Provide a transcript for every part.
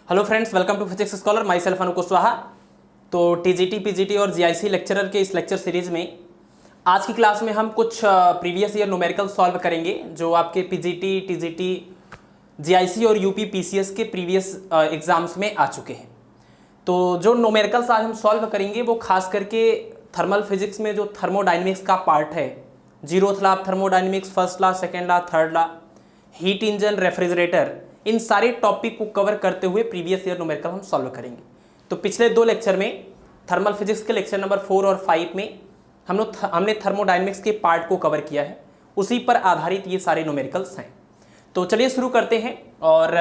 Hello friends, welcome to physics scholar. Myself Anu Kushwaha. तो TGT, PGT और GIC lecturer के इस लेक्चर सीरीज में आज की क्लास में हम कुछ प्रीवियस ईयर न्यूमेरिकल सॉल्व करेंगे जो आपके पीजीटी, टीजीटी, जीआईसी और यूपी पीसीएस के प्रीवियस एग्जाम्स में आ चुके हैं। तो जो न्यूमेरिकल्स आज हम सॉल्व करेंगे वो खास करके थर्मल फिजिक्स में जो थर्मोडाइनमिक्स का पार्ट है, zeroth law of thermodynamics, first law, second law, third law, heat engine, refrigerator, इन सारे टॉपिक को कवर करते हुए प्रीवियस ईयर न्यूमेरिकल हम सॉल्व करेंगे। तो पिछले दो लेक्चर में थर्मल फिजिक्स के लेक्चर नंबर 4 और 5 में हमने थर्मोडाइनमिक्स के पार्ट को कवर किया है, उसी पर आधारित ये सारे न्यूमेरिकल्स हैं। तो चलिए शुरू करते हैं। और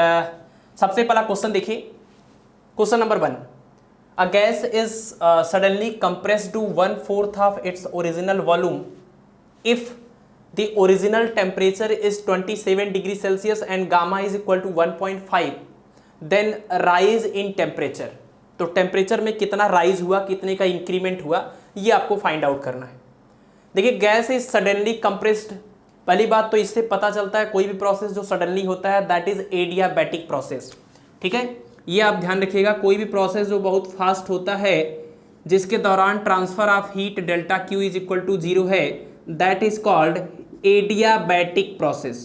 सबसे पहला क्वेश्चन देखिए, question number 1। A gas is suddenly compressed to 1/4 of its original volume if the original temperature is 27 degree Celsius and gamma is equal to 1.5, then rise in temperature। तो टेम्परेचर में कितना राइज हुआ, कितने का increment हुआ, ये आपको find out करना है। देखिए, गैस इज सडनली कंप्रेस्ड। पहली बात तो इससे पता चलता है कोई भी प्रोसेस जो सडनली होता है दैट इज एडियाबैटिक प्रोसेस। ठीक है, ये आप ध्यान रखिएगा। कोई भी प्रोसेस जो बहुत फास्ट होता है, जिसके दौरान transfer of heat delta Q is equal to 0 है, that is called adiabatic process.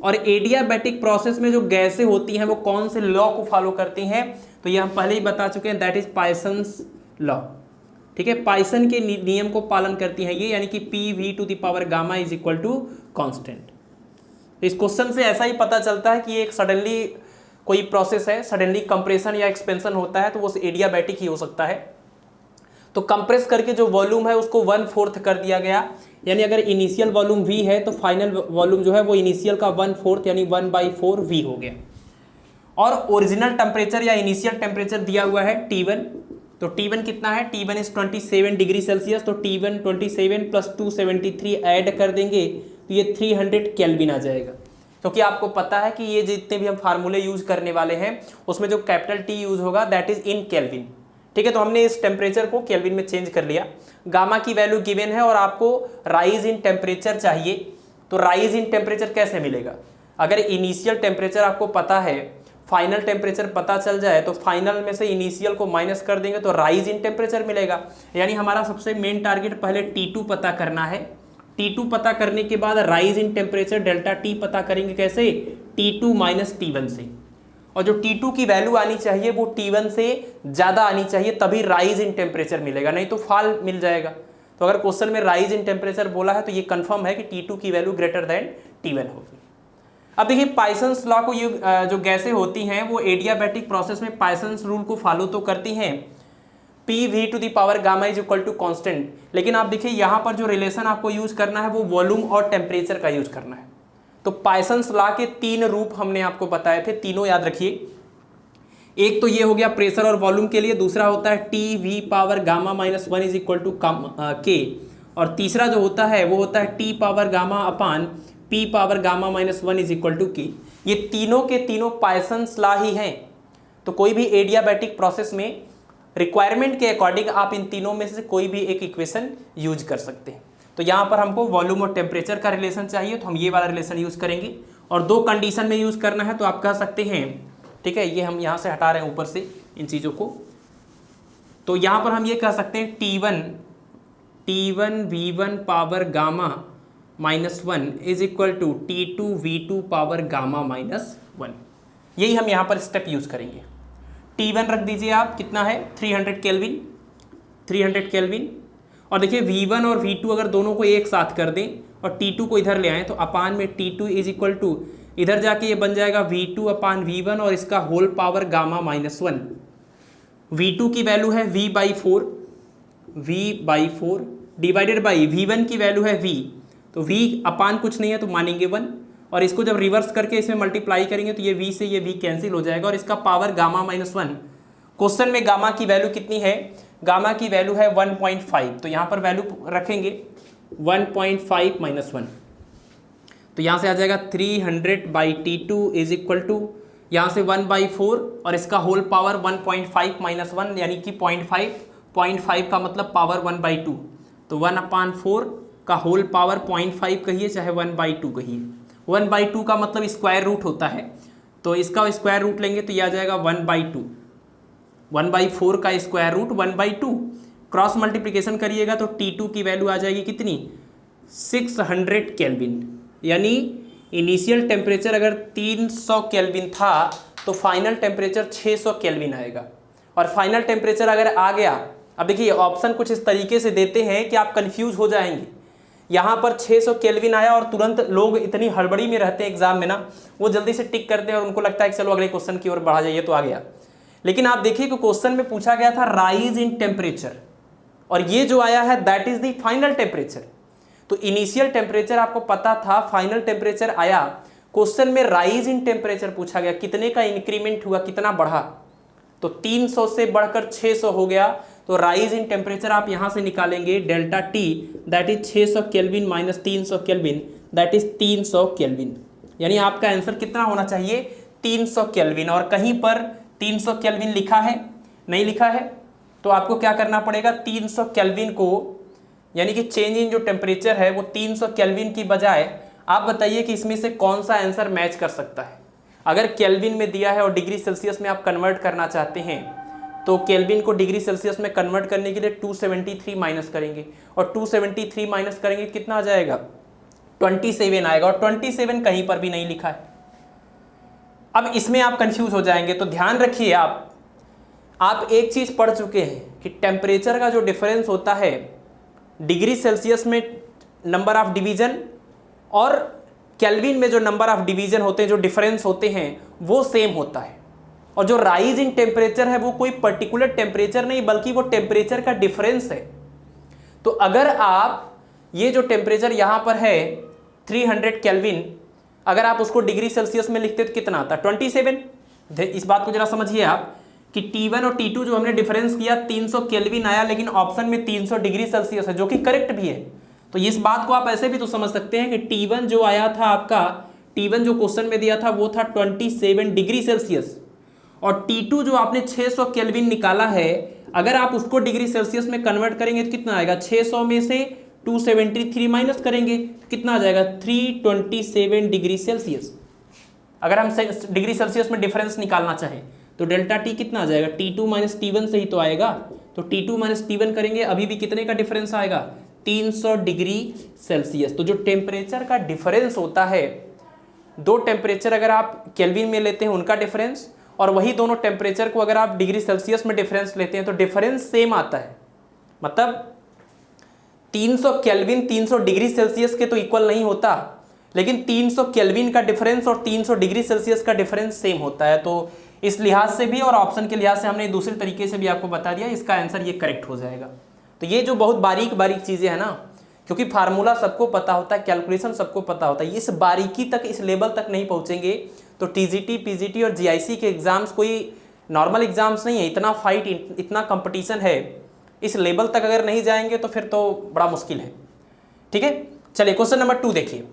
और एडियाबैटिक प्रोसेस में जो गैसें होती हैं वो कौन से लॉ को फॉलो करती हैं, तो ये हम पहले ही बता चुके हैं, दैट इज पाइसन्स लॉ। ठीक है, पाइसन के नियम को पालन करती हैं ये, यानी कि PV⁴ gamma is equal to constant. इस क्वेश्चन से ऐसा ही पता चलता है कि एक सडनली कोई प्रोसेस है, सडनली कंप्रेशन या एक्सपेंशन होता है तो वो एडियाबैटिक ही हो सकता है। तो कंप्रेस करके जो वॉल्यूम है उसको 1/4 कर दिया गया, यानी अगर इनिशियल वॉल्यूम V है तो फाइनल वॉल्यूम जो है वो इनिशियल का 1/4 यानी 1/4 V हो गया। और ओरिजिनल टेम्परेचर या इनिशियल टेम्परेचर दिया हुआ है T1। तो T1 कितना है? T1 is 27 degree Celsius. तो T1 27 प्लस 273 ऐड कर देंगे तो ये 300 केल्विन आ जाएगा। क्योंकि आपको पता है कि ये जितने भी हम फार्मूले यूज करने वाले हैं उसमें जो कैपिटल T यूज होगा दैट इज इन केल्विन। ठीक है, तो हमने इस टेम्परेचर को केल्विन में चेंज कर लिया। गामा की वैल्यू गिवन है और आपको राइज इन टेम्परेचर चाहिए। तो राइज इन टेम्परेचर कैसे मिलेगा? अगर इनिशियल टेम्परेचर आपको पता है, फाइनल टेम्परेचर पता चल जाए तो फाइनल में से इनिशियल को माइनस कर देंगे तो राइज इन टेम्परेचर मिलेगा। यानी हमारा सबसे मेन टारगेट पहले T2 पता करना है। T2 पता करने के बाद rise in temperature delta T पता करेंगे कैसे? T2 माइनस T1 से। और जो T2 की वैल्यू आनी चाहिए वो T1 से ज़्यादा आनी चाहिए, तभी राइज इन टेम्परेचर मिलेगा, नहीं तो फॉल मिल जाएगा। तो अगर क्वेश्चन में राइज इन टेम्परेचर बोला है तो ये कंफर्म है कि T2 की वैल्यू ग्रेटर देन T1 होगी। अब देखिए, पाइसन्स लॉ को ये जो गैसें होती हैं वो एडियाबैटिक प्रोसेस में पाइसन्स रूल को फॉलो तो करती हैं, PV⁴ gamma is equal to constant. लेकिन आप देखिए यहाँ पर जो रिलेशन आपको यूज करना है वो वॉल्यूम और टेम्परेचर का यूज करना है। तो पाइसन्स लॉ के 3 रूप हमने आपको बताए थे, तीनों याद रखिए। एक तो ये हो गया प्रेशर और वॉल्यूम के लिए, दूसरा होता है T⁵ is equal to K, और तीसरा जो होता है वो होता है T⁵ is equal to K। ये तीनों के तीनों पाइसन्स लॉ ही हैं। तो कोई भी एडियाबैटिक प्रोसेस में रिक्वायरमेंट के अकॉर्डिंग आप इन तीनों में से कोई भी एक इक्वेशन यूज कर सकते हैं। तो यहाँ पर हमको वॉल्यूम और टेम्परेचर का रिलेशन चाहिए तो हम ये वाला रिलेशन यूज करेंगे, और 2 कंडीशन में यूज करना है तो आप कह सकते हैं। ठीक है, ये हम यहाँ से हटा रहे हैं ऊपर से इन चीज़ों को। तो यहाँ पर हम ये कह सकते हैं T1 V1 gamma -1 is equal to T2 V2 gamma -1। यही हम यहाँ पर स्टेप यूज करेंगे। T1 रख दीजिए आप, कितना है? 300 केल्विन। और देखिए V1 और V2 अगर दोनों को एक साथ कर दें और T2 को इधर ले आएँ तो अपान में T2 इज इक्वल टू, इधर जाके ये बन जाएगा V2 अपान V1 और इसका होल पावर गामा -1। V2 की वैल्यू है V/4 डिवाइडेड बाई V1 की वैल्यू है V, तो V अपान कुछ नहीं है तो मानेंगे 1, और इसको जब रिवर्स करके इसमें मल्टीप्लाई करेंगे तो ये V से ये V कैंसिल हो जाएगा और इसका पावर गामा -1। क्वेश्चन में गामा की वैल्यू कितनी है? गामा की वैल्यू है 1.5, तो यहाँ पर वैल्यू रखेंगे 1.5 -1, तो यहाँ से आ जाएगा 300/T2 इज इक्वल टू, यहाँ से 1/4 और इसका होल पावर 1.5 -1 यानी कि 0.5 का मतलब पावर 1/2, तो 1/4 का होल पावर 0.5 कहिए चाहे 1/2 कहिए। 1/2 का मतलब स्क्वायर रूट होता है, तो इसका स्क्वायर रूट लेंगे तो ये आ जाएगा 1/2, 1/4 का स्क्वायर रूट 1/2। क्रॉस मल्टीप्लिकेशन करिएगा तो T2 की वैल्यू आ जाएगी कितनी, 600 केल्विन। यानी इनिशियल टेम्परेचर अगर 300 केल्विन था तो फाइनल टेम्परेचर 600 केल्विन आएगा। और फाइनल टेम्परेचर अगर आ गया, अब देखिए ऑप्शन कुछ इस तरीके से देते हैं कि आप कंफ्यूज हो जाएंगे। यहाँ पर 600 केल्विन आया और तुरंत लोग इतनी हड़बड़ी में रहते हैं एग्जाम में ना, वो जल्दी से टिक करते हैं और उनको लगता है कि चलो अगले क्वेश्चन की ओर बढ़ा जाइए तो आ गया। लेकिन आप देखिए कि क्वेश्चन में पूछा गया था राइज इन टेम्परेचर, और ये जो आया है that is the final temperature. तो इनिशियल टेम्परेचर आपको पता था, फाइनल टेम्परेचर आया, क्वेश्चन में राइज इन टेम्परेचर पूछा गया, कितने का इंक्रीमेंट हुआ, कितना बढ़ा। तो 300 से बढ़कर 600 हो गया, तो राइज इन टेम्परेचर आप यहां से निकालेंगे delta T, that is 600 kelvin minus 300 kelvin, that is 300 kelvin. यानी आपका आंसर कितना होना चाहिए, 300 केल्विन। और कहीं पर 300 केल्विन लिखा है, नहीं लिखा है, तो आपको क्या करना पड़ेगा, 300 केल्विन को, यानी कि चेंज इन जो टेम्परेचर है वो 300 केल्विन की बजाय आप बताइए कि इसमें से कौन सा आंसर मैच कर सकता है। अगर केल्विन में दिया है और डिग्री सेल्सियस में आप कन्वर्ट करना चाहते हैं तो केल्विन को डिग्री सेल्सियस में कन्वर्ट करने के लिए 273 माइनस करेंगे, और 273 माइनस करेंगे कितना आ जाएगा, 27 आएगा, और 27 कहीं पर भी नहीं लिखा है। अब इसमें आप कंफ्यूज हो जाएंगे, तो ध्यान रखिए आप एक चीज पढ़ चुके हैं कि टेम्परेचर का जो डिफरेंस होता है डिग्री सेल्सियस में नंबर ऑफ डिवीजन और केल्विन में जो नंबर ऑफ डिवीजन होते हैं, जो डिफरेंस होते हैं वो सेम होता है। और जो राइज इन टेम्परेचर है वो कोई पर्टिकुलर टेम्परेचर नहीं बल्कि वो टेम्परेचर का डिफरेंस है। तो अगर आप ये जो टेम्परेचर यहां पर है 300 केल्विन, अगर आप उसको डिग्री सेल्सियस में लिखते तो कितना आता, 27। इस बात को जरा समझिए आप कि T1 और T2 जो हमने डिफरेंस किया 300 केल्विन आया, लेकिन ऑप्शन में 300 डिग्री सेल्सियस है, जो कि करेक्ट भी है। तो इस बात को आप ऐसे भी तो समझ सकते हैं कि T1 जो आया था आपका, T1 जो क्वेश्चन में दिया था वो था 27 डिग्री सेल्सियस, और T2 जो आपने 600 केल्विन निकाला है, अगर आप उसको डिग्री सेल्सियस में कन्वर्ट करेंगे तो कितना आएगा, 600 में से 273 माइनस करेंगे तो कितना आ जाएगा, 327 डिग्री सेल्सियस। अगर हम डिग्री सेल्सियस में डिफरेंस निकालना चाहें तो डेल्टा टी कितना आ जाएगा, T2 माइनस T1 से ही तो आएगा। तो T2 माइनस T1 करेंगे, अभी भी कितने का डिफरेंस आएगा, 300 डिग्री सेल्सियस। तो जो टेम्परेचर का डिफरेंस होता है, दो टेम्परेचर अगर आप केल्विन में लेते हैं उनका डिफरेंस, और वही दोनों टेम्परेचर को अगर आप डिग्री सेल्सियस में डिफरेंस लेते हैं तो डिफरेंस सेम आता है। मतलब 300 केल्विन 300 डिग्री सेल्सियस के तो इक्वल नहीं होता, लेकिन 300 केल्विन का डिफरेंस और 300 डिग्री सेल्सियस का डिफरेंस सेम होता है। तो इस लिहाज से भी और ऑप्शन के लिहाज से हमने दूसरे तरीके से भी आपको बता दिया, इसका आंसर ये करेक्ट हो जाएगा। तो ये जो बहुत बारीक बारीक चीज़ें हैं ना, क्योंकि फार्मूला सबको पता होता है, कैलकुलेशन सबको पता होता है, इस बारीकी तक, इस लेवल तक नहीं पहुँचेंगे तो टीजीटी, पीजीटी और जीआईसी के एग्जाम्स कोई नॉर्मल एग्जाम्स नहीं है। इतना फाइट, इतना कंपटीशन है, इस लेवल तक अगर नहीं जाएंगे तो फिर तो बड़ा मुश्किल है। ठीक है, चलिए क्वेश्चन नंबर 2 देखिए,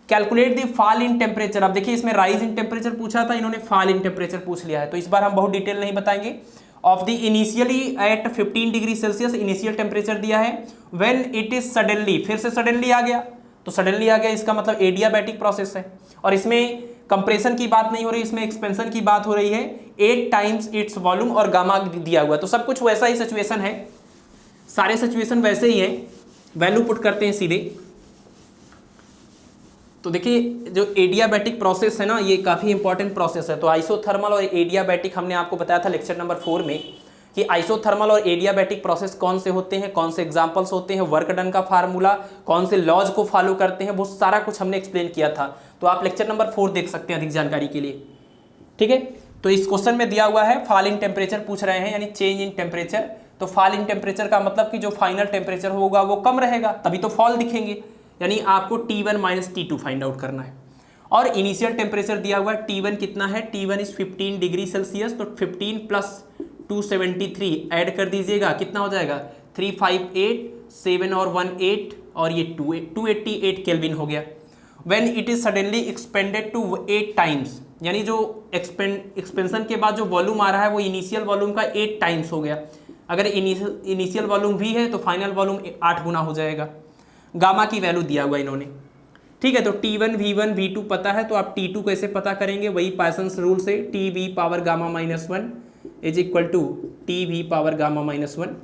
calculate the fall in temperature. अब देखिए इसमें राइज इन टेम्परेचर पूछा था, इन्होंने फॉल इन टेम्परेचर पूछ लिया है, तो इस बार हम बहुत डिटेल नहीं बताएंगे। Of the initially at 15 degree Celsius initial temperature दिया है, व्हेन इट इज सडनली, फिर से सडनली आ गया, तो सडनली आ गया इसका मतलब एडियाबैटिक प्रोसेस है, और इसमें कंप्रेशन की बात नहीं हो रही, इसमें एक्सपेंशन की बात हो रही है। 8 टाइम्स इट्स वॉल्यूम और गामा दिया हुआ है, तो सब कुछ वैसा ही सिचुएशन है, सारे सिचुएशन वैसे ही है। वैल्यू पुट करते हैं सीधे। तो देखिए जो एडियाबैटिक प्रोसेस है ना, ये काफ़ी इंपॉर्टेंट प्रोसेस है। तो आइसोथर्मल और एडियाबैटिक हमने आपको बताया था लेक्चर नंबर 4 में कि आइसोथर्मल और एडियाबैटिक प्रोसेस कौन से होते हैं, कौन से एग्जांपल्स होते हैं, वर्क डन का फार्मूला, कौन से लॉज को फॉलो करते हैं, वो सारा कुछ हमने एक्सप्लेन किया था। तो आप लेक्चर नंबर 4 देख सकते हैं अधिक जानकारी के लिए। ठीक है, तो इस क्वेश्चन में दिया हुआ है फॉल इन टेम्परेचर पूछ रहे हैं, यानी चेंज इन टेम्परेचर। तो फॉल इन टेम्परेचर का मतलब कि जो फाइनल टेम्परेचर होगा वो कम रहेगा, तभी तो फॉल दिखेंगे, यानी आपको T1 minus T2 find out करना है। और इनिशियल टेम्परेचर दिया हुआ है T1 कितना है, T1 इज 15 डिग्री सेल्सियस, तो 15 प्लस 273 ऐड कर दीजिएगा, कितना हो जाएगा 358, 7 और 1 8, और ये 288 केल्विन हो गया। When it is suddenly expanded to 8 times, यानी जो एक्सपेंशन के बाद जो वॉल्यूम आ रहा है वो इनिशियल वॉल्यूम का 8 टाइम्स हो गया। अगर इनिशियल वॉल्यूम V है तो फाइनल वॉल्यूम 8 गुना हो जाएगा। गामा की वैल्यू दिया हुआ इन्होंने, ठीक है। तो T1 V1 V2 पता है, तो आप T2 कैसे पता करेंगे, वही पाइसन्स रूल से, T V power gamma minus one is equal to T V power gamma minus one.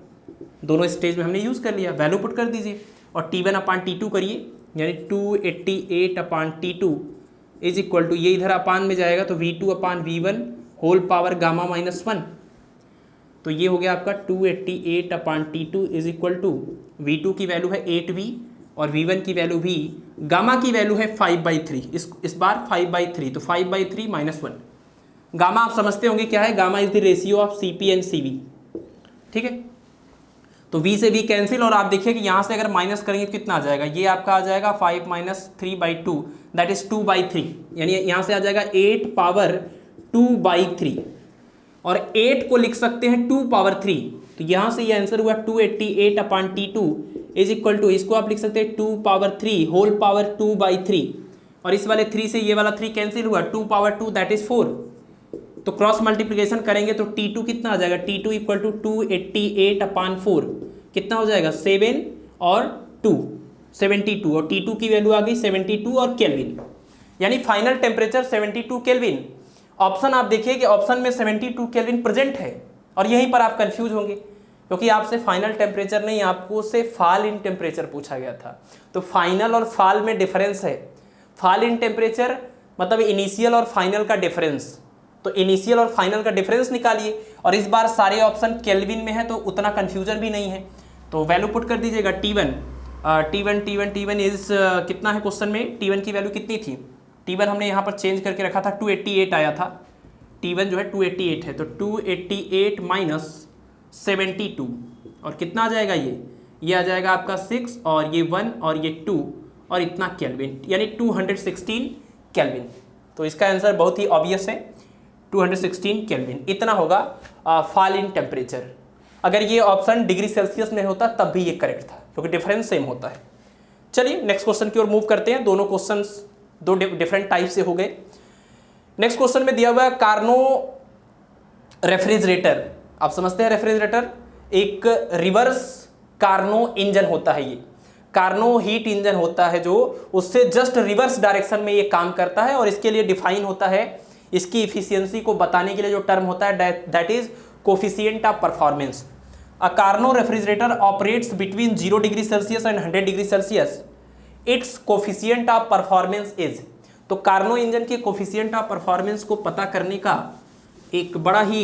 दोनों स्टेज में हमने यूज़ कर लिया, वैल्यू पुट कर दीजिए और T1 अपान T2 करिए, यानी 288 अपान T2 इज इक्वल टू, ये इधर अपान में जाएगा तो V2 upon V1 whole power gamma minus one. तो ये हो गया आपका 288 अपान T2 is equal to, V2 की वैल्यू है 8V और V1 की वैल्यू भी, गामा की वैल्यू है 5/3, इस बार 5/3, तो 5/3 माइनस वन। गामा आप समझते होंगे क्या है, gamma is the ratio of CP and CV, ठीक है। तो V से V कैंसिल, और आप देखिए कि यहाँ से अगर माइनस करेंगे तो कितना आ जाएगा, ये आपका आ जाएगा 5 माइनस 3/2 दैट इज 2/3, यानी यहाँ से आ जाएगा 8 पावर 2/3, और 8 को लिख सकते हैं 2 पावर 3, तो यहाँ से ये आंसर हुआ 288 अपान T2 इज इक्वल टू, इसको आप लिख सकते हैं 2 पावर 3 होल पावर 2/3, और इस वाले 3 से ये वाला 3 कैंसिल हुआ, 2 पावर 2 दैट इज 4। तो क्रॉस मल्टीप्लिकेशन करेंगे तो T2 कितना आ जाएगा, T2 इक्वल टू 288 अपान 4 कितना हो जाएगा, 7 और 2 72, और T2 की वैल्यू आ गई 72 और केल्विन, यानी फाइनल टेम्परेचर 72 केल्विन। ऑप्शन आप देखिए कि ऑप्शन में 72 केल्विन प्रेजेंट है, और यहीं पर आप कंफ्यूज होंगे क्योंकि आपसे फाइनल टेम्परेचर नहीं, आपको से फॉल इन टेम्परेचर पूछा गया था। तो फाइनल और फॉल में डिफरेंस है, फॉल इन टेम्परेचर मतलब इनिशियल और फाइनल का डिफरेंस, तो इनिशियल और फाइनल का डिफरेंस निकालिए, और इस बार सारे ऑप्शन केल्विन में है तो उतना कंफ्यूजन भी नहीं है। तो वैल्यू पुट कर दीजिएगा, T1 इज कितना है क्वेश्चन में, T1 की वैल्यू कितनी थी, T1 हमने यहाँ पर चेंज करके रखा था, 288 आया था, T1 जो है 288 है, तो 288 माइनस 72, और कितना आ जाएगा, ये आ जाएगा आपका 6 और ये 1 और ये 2 और इतना केल्विन, यानी 216 केल्विन। तो इसका आंसर बहुत ही ऑब्वियस है, 216 केल्विन, इतना होगा फॉल इन टेम्परेचर। अगर ये ऑप्शन डिग्री सेल्सियस में होता तब भी ये करेक्ट था, क्योंकि डिफरेंस सेम होता है। चलिए नेक्स्ट क्वेश्चन की ओर मूव करते हैं, दोनों क्वेश्चंस दो डिफरेंट टाइप से हो गए। नेक्स्ट क्वेश्चन में दिया हुआ है कार्नो रेफ्रिजरेटर, आप समझते हैं रेफ्रिजरेटर एक रिवर्स कार्नो इंजन होता है, ये कार्नो हीट इंजन होता है जो उससे जस्ट रिवर्स डायरेक्शन में ये काम करता है, और इसके लिए डिफाइन होता है, इसकी इफिशियंसी को बताने के लिए जो टर्म होता है that is coefficient of performance. A Carnot refrigerator operates between 0 degree Celsius and 100 degree Celsius, its coefficient of performance is. तो कार्नो इंजन के कोफिशिएंट ऑफ परफॉर्मेंस को पता करने का एक बड़ा ही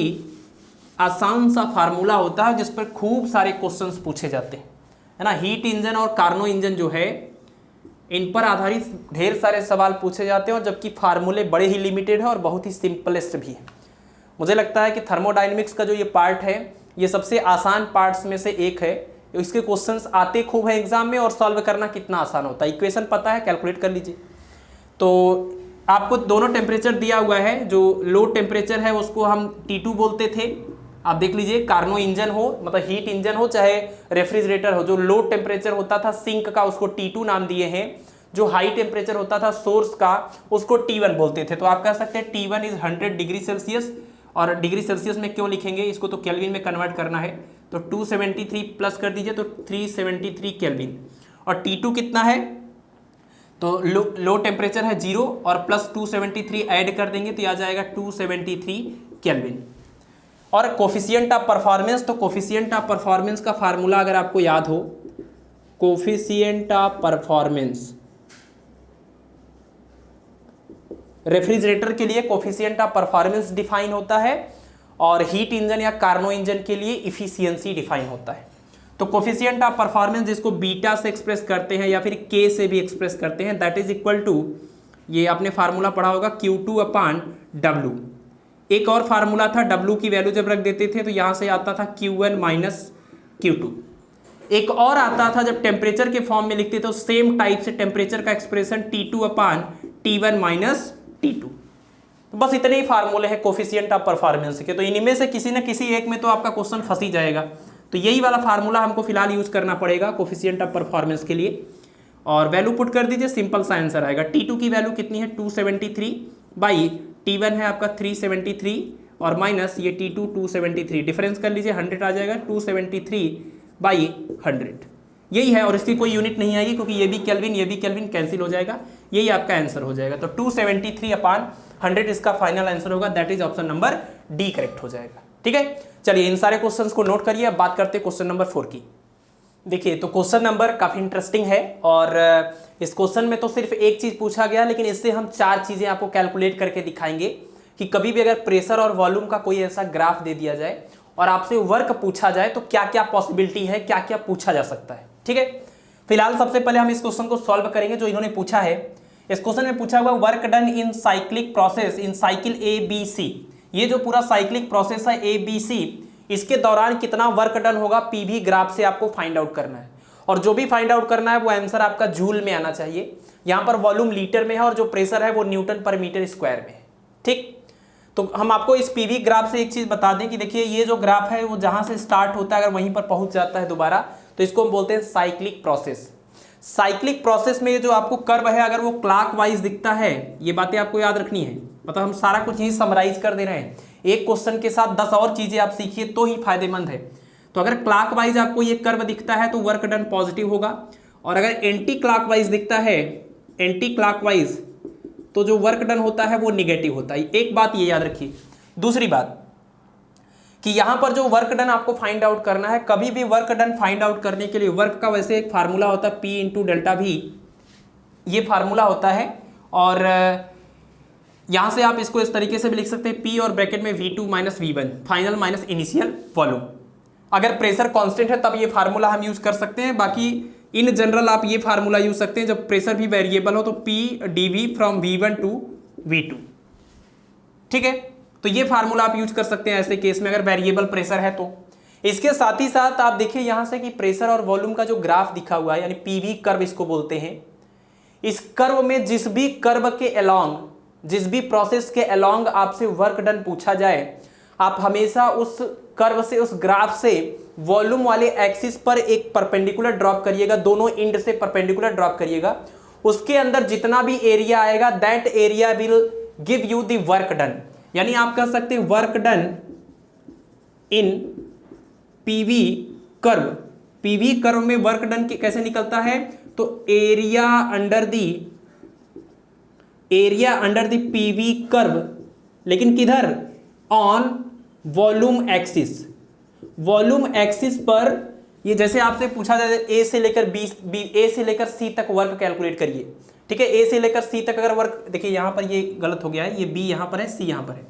आसान सा फार्मूला होता है जिस पर खूब सारे क्वेश्चंस पूछे जाते हैं, है ना। हीट इंजन और कार्नो इंजन जो है इन पर आधारित ढेर सारे सवाल पूछे जाते हैं, और जबकि फार्मूले बड़े ही लिमिटेड है और बहुत ही सिंपलेस्ट भी है। मुझे लगता है कि थर्मोडायनेमिक्स का जो ये पार्ट है ये सबसे आसान पार्ट्स में से एक है, इसके क्वेश्चंस आते खूब है एग्जाम में, और सॉल्व करना कितना आसान होता है, इक्वेशन पता है, कैलकुलेट कर लीजिए। तो आपको दोनों टेम्परेचर दिया हुआ है, जो लो टेम्परेचर है उसको हम T2 बोलते थे, आप देख लीजिए, कार्नो इंजन हो मतलब हीट इंजन हो चाहे रेफ्रिजरेटर हो, जो लो टेम्परेचर होता था सिंक का उसको T2 नाम दिए हैं, जो हाई टेम्परेचर होता था सोर्स का उसको T1 बोलते थे। तो आप कह सकते हैं T1 इज 100 डिग्री सेल्सियस, और डिग्री सेल्सियस में क्यों लिखेंगे, इसको तो केल्विन में कन्वर्ट करना है, तो 273 प्लस कर दीजिए तो 373 केल्विन, और T2 कितना है, तो लो टेम्परेचर है 0 और प्लस 273 ऐड कर देंगे तो ये आ जाएगा 273 केल्विन। और कोफिशिएंट ऑफ परफॉर्मेंस, तो कोफिशिएंट ऑफ परफॉर्मेंस का फार्मूला अगर आपको याद हो, कोफिशिएंट ऑफ परफॉर्मेंस रेफ्रिजरेटर के लिए कोफिशिएंट ऑफ परफॉर्मेंस डिफाइन होता है, और हीट इंजन या कार्नो इंजन के लिए इफिशियंसी डिफाइन होता है। तो कोफिशिएंट ऑफ परफॉर्मेंस जिसको बीटा से एक्सप्रेस करते हैं या फिर के से भी एक्सप्रेस करते हैं, दैट इज इक्वल टू, ये आपने फार्मूला पढ़ा होगा Q2 अपान W। एक और फार्मूला था, W की वैल्यू जब रख देते थे तो यहाँ से आता था Q1 माइनस Q2। एक और आता था जब टेम्परेचर के फॉर्म में लिखते थे तो सेम टाइप से टेम्परेचर का expression T2 upon T1 minus T2। तो बस इतने ही फार्मूले हैं कोफिशिएंट ऑफ परफॉर्मेंस के, तो इनमें से किसी न किसी एक में तो आपका क्वेश्चन फंस ही जाएगा। तो यही वाला फार्मूला हमको फिलहाल यूज करना पड़ेगा कोफिशिएंट ऑफ परफॉर्मेंस के लिए, और वैल्यू पुट कर दीजिए, सिंपल सा आंसर आएगा। T2 की वैल्यू कितनी है 273 बाई T1 है आपका 373 और माइनस ये T2 273, डिफरेंस कर लीजिए 100 आ जाएगा, 273 बाई 100, यही है, और इसकी कोई यूनिट नहीं आएगी क्योंकि ये भी केल्विन कैंसिल हो जाएगा, यही आपका आंसर हो जाएगा। तो 273/100 इसका फाइनल आंसर होगा, that is option number D correct हो जाएगा। ठीक है, चलिए इन सारे क्वेश्चंस को नोट करिए। अब बात करते हैं क्वेश्चन नंबर 4 की। देखिए, तो क्वेश्चन नंबर काफी इंटरेस्टिंग है, और इस क्वेश्चन में तो सिर्फ एक चीज पूछा गया, लेकिन इससे हम 4 चीजें आपको कैलकुलेट करके दिखाएंगे कि कभी भी अगर प्रेशर और वॉल्यूम का कोई ऐसा ग्राफ दे दिया जाए और आपसे वर्क पूछा जाए तो क्या क्या पॉसिबिलिटी है, क्या क्या पूछा जा सकता है। ठीक है, फिलहाल सबसे पहले हम इस क्वेश्चन को सॉल्व करेंगे जो इन्होंने पूछा है। इस क्वेश्चन में पूछा हुआ work done in cyclic process in cycle ABC। ये जो पूरा साइक्लिक प्रोसेस है ABC, इसके दौरान कितना वर्क डन होगा पीवी ग्राफ से आपको फाइंड आउट करना है, और जो भी फाइंड आउट करना है वो आंसर आपका जूल में आना चाहिए। यहां पर वॉल्यूम लीटर में है और जो प्रेशर है वो न्यूटन पर मीटर स्क्वायर में है। ठीक, तो हम आपको इस पीवी ग्राफ से एक चीज बता दें कि देखिए ये जो ग्राफ है वो जहां से स्टार्ट होता है अगर वहीं पर पहुंच जाता है दोबारा, तो इसको हम बोलते हैं साइक्लिक प्रोसेस। साइक्लिक प्रोसेस में जो आपको कर्व है अगर वो क्लॉकवाइज दिखता है, ये बातें आपको याद रखनी है, मतलब हम सारा कुछ ही समराइज कर दे रहे हैं, एक क्वेश्चन के साथ 10 और चीजें आप सीखिए तो ही फायदेमंद है। तो अगर क्लॉकवाइज आपको ये कर्व दिखता है तो वर्क डन पॉजिटिव होगा, और अगर एंटी क्लॉकवाइज दिखता है, एंटी क्लॉकवाइज, तो जो वर्क डन होता है वो निगेटिव होता है। एक बात ये याद रखिए। दूसरी बात कि यहां पर जो वर्क डन आपको फाइंड आउट करना है, कभी भी वर्क डन फाइंड आउट करने के लिए वर्क का वैसे एक फार्मूला होता है P × डेल्टा V, ये फार्मूला होता है, और यहां से आप इसको इस तरीके से भी लिख सकते हैं P और ब्रैकेट में V2 - V1 final minus initial volume. अगर प्रेशर कांस्टेंट है तब ये फार्मूला हम यूज कर सकते हैं, बाकी इन जनरल आप ये फार्मूला यूज सकते हैं जब प्रेशर भी वेरिएबल हो तो P dV from V1 to V2। ठीक है, तो ये फार्मूला आप यूज कर सकते हैं ऐसे केस में अगर वेरिएबल प्रेशर है तो। इसके साथ ही साथ आप देखिए यहां से कि प्रेशर और वॉल्यूम का जो ग्राफ दिखा हुआ है, यानी पीवी कर्व इसको बोलते हैं, इस कर्व में जिस भी कर्व के अलोंग, जिस भी प्रोसेस के अलोंग आपसे वर्क डन पूछा जाए, आप हमेशा उस कर्व से, उस ग्राफ से वॉल्यूम वाले एक्सिस पर एक परपेंडिकुलर ड्रॉप करिएगा, दोनों एंड से परपेंडिकुलर ड्रॉप करिएगा। उसके अंदर जितना भी एरिया आएगा that area will give you the work done. यानी आप कह सकते हैं work done in PV curve. PV curve में वर्क डन कैसे निकलता है, तो area under the PV curve, लेकिन किधर, on volume axis. Volume axis पर ये जैसे आपसे पूछा जाए ए से लेकर सी तक वर्क कैलकुलेट करिए। ठीक है, ए से लेकर सी तक अगर वर्क, देखिए यहां पर ये गलत हो गया है, ये बी यहां पर है, सी यहां पर है,